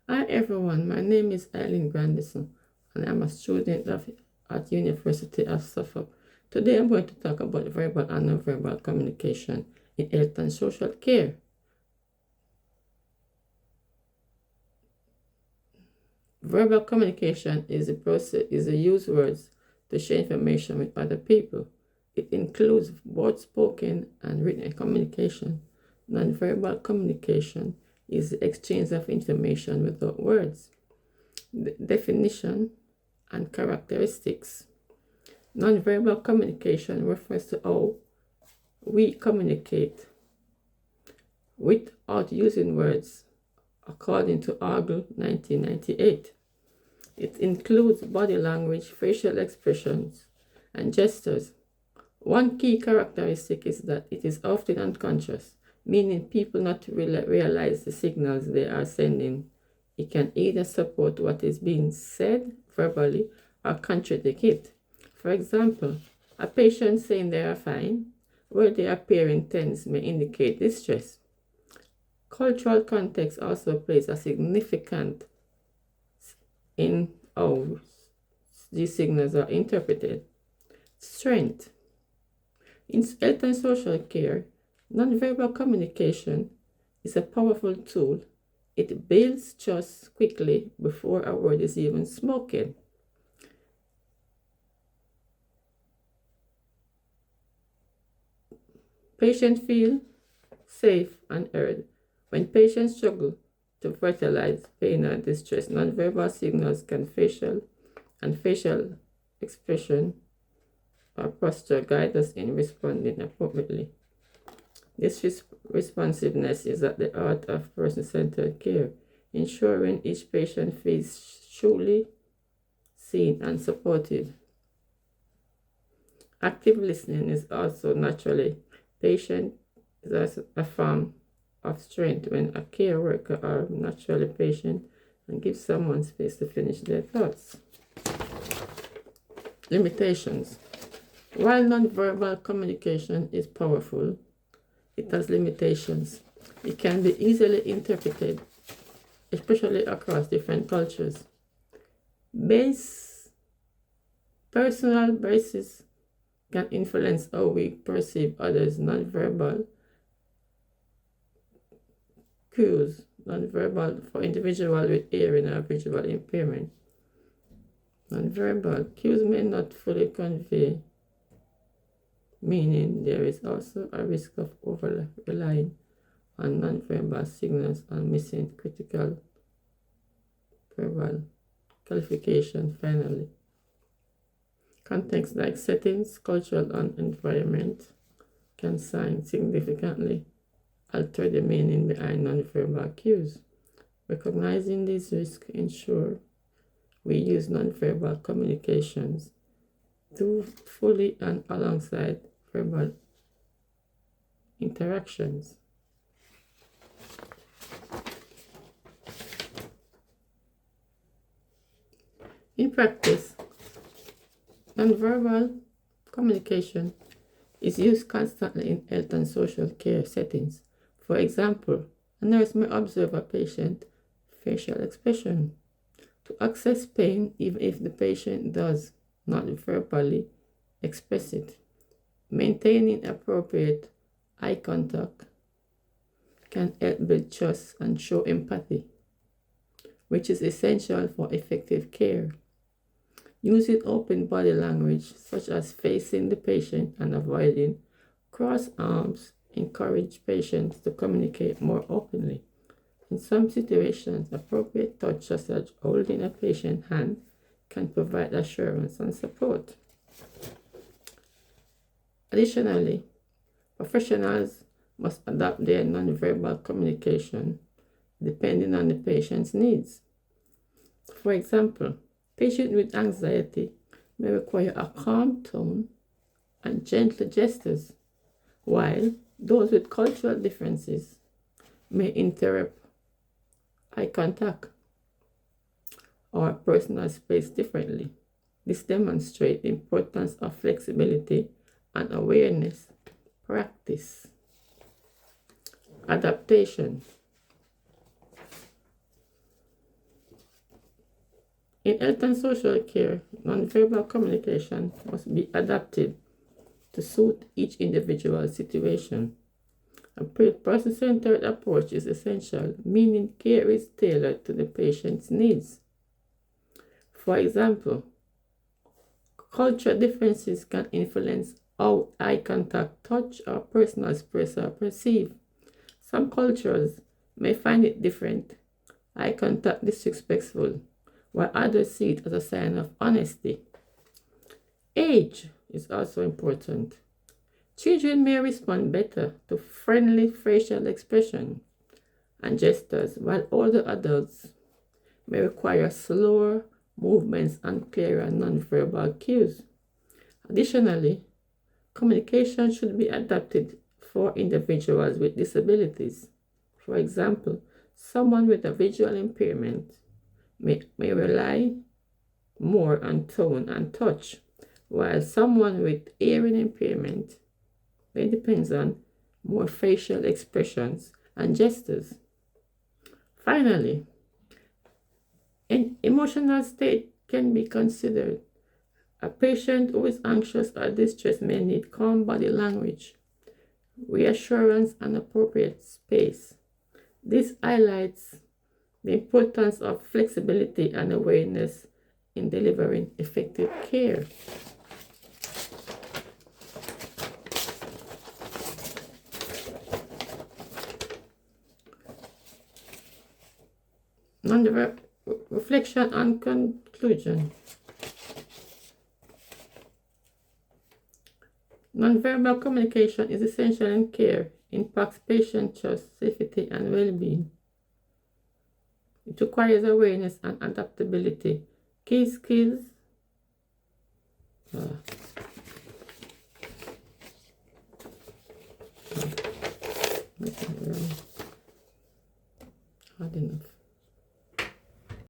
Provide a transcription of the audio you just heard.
Hi everyone, my name is Eileen Grandison and I'm a student at University of Suffolk. Today I'm going to talk about verbal and nonverbal communication in health and social care. Verbal communication is a process is a use words to share information with other people. It includes both spoken and written communication. Nonverbal communication is the exchange of information without words. The definition and characteristics. Nonverbal communication refers to how we communicate without using words, according to Argle 1998. It includes body language, facial expressions, and gestures. One key characteristic is that it is often unconscious, meaning people not realize the signals they are sending. It can either support what is being said verbally or contradict it. For example, a patient saying they are fine, where they appearing tense may indicate distress. Cultural context also plays a significant in how these signals are interpreted. Strength. In health and social care, nonverbal communication is a powerful tool. It builds trust quickly before a word is even spoken. Patients feel safe and heard. When patients struggle to verbalize pain or distress, nonverbal signals can facial expression or posture guide us in responding appropriately. This responsiveness is at the heart of person-centered care, ensuring each patient feels truly seen and supported. Active listening is also naturally patient is also a form of strength when a care worker are naturally patient and give someone space to finish their thoughts. Limitations. While nonverbal communication is powerful, it has limitations. It can be easily interpreted, especially across different cultures. Personal basis can influence how we perceive others. Nonverbal for individuals with hearing or visual impairment. Nonverbal cues may not fully convey meaning. There is also a risk of over relying on nonverbal signals and missing critical verbal qualification. Finally, context like settings, cultural, and environment can significantly alter the meaning behind nonverbal cues. Recognizing these risks ensure we use nonverbal communications to fully and alongside verbal interactions. In practice, nonverbal communication is used constantly in health and social care settings. For example, a nurse may observe a patient's facial expression to assess pain even if the patient does not verbally express it. Maintaining appropriate eye contact can help build trust and show empathy, which is essential for effective care. Using open body language, such as facing the patient and avoiding crossed arms, encourage patients to communicate more openly. In some situations, appropriate touch, such as holding a patient's hand, can provide assurance and support. Additionally, professionals must adapt their nonverbal communication depending on the patient's needs. For example, patients with anxiety may require a calm tone and gentle gestures, while those with cultural differences may interrupt eye contact or personal space differently. This demonstrates the importance of flexibility and awareness practice. Adaptation. In health and social care, nonverbal communication must be adapted to suit each individual situation. A person-centered approach is essential, meaning care is tailored to the patient's needs. For example, cultural differences can influence how eye contact, touch, or personal space are perceived. Some cultures may find it different, eye contact disrespectful, while others see it as a sign of honesty. Age is also important. Children may respond better to friendly facial expression and gestures, while older adults may require slower movements and clearer nonverbal cues. Additionally, communication should be adapted for individuals with disabilities. For example, someone with a visual impairment may rely more on tone and touch, while someone with hearing impairment may depend on more facial expressions and gestures. Finally, an emotional state can be considered. A patient who is anxious or distressed may need calm body language, reassurance, and appropriate space. This highlights the importance of flexibility and awareness in delivering effective care. Reflection and conclusion. Nonverbal communication is essential in care, impacts patient trust, safety, and well-being. It requires awareness and adaptability. Key skills. Hard enough.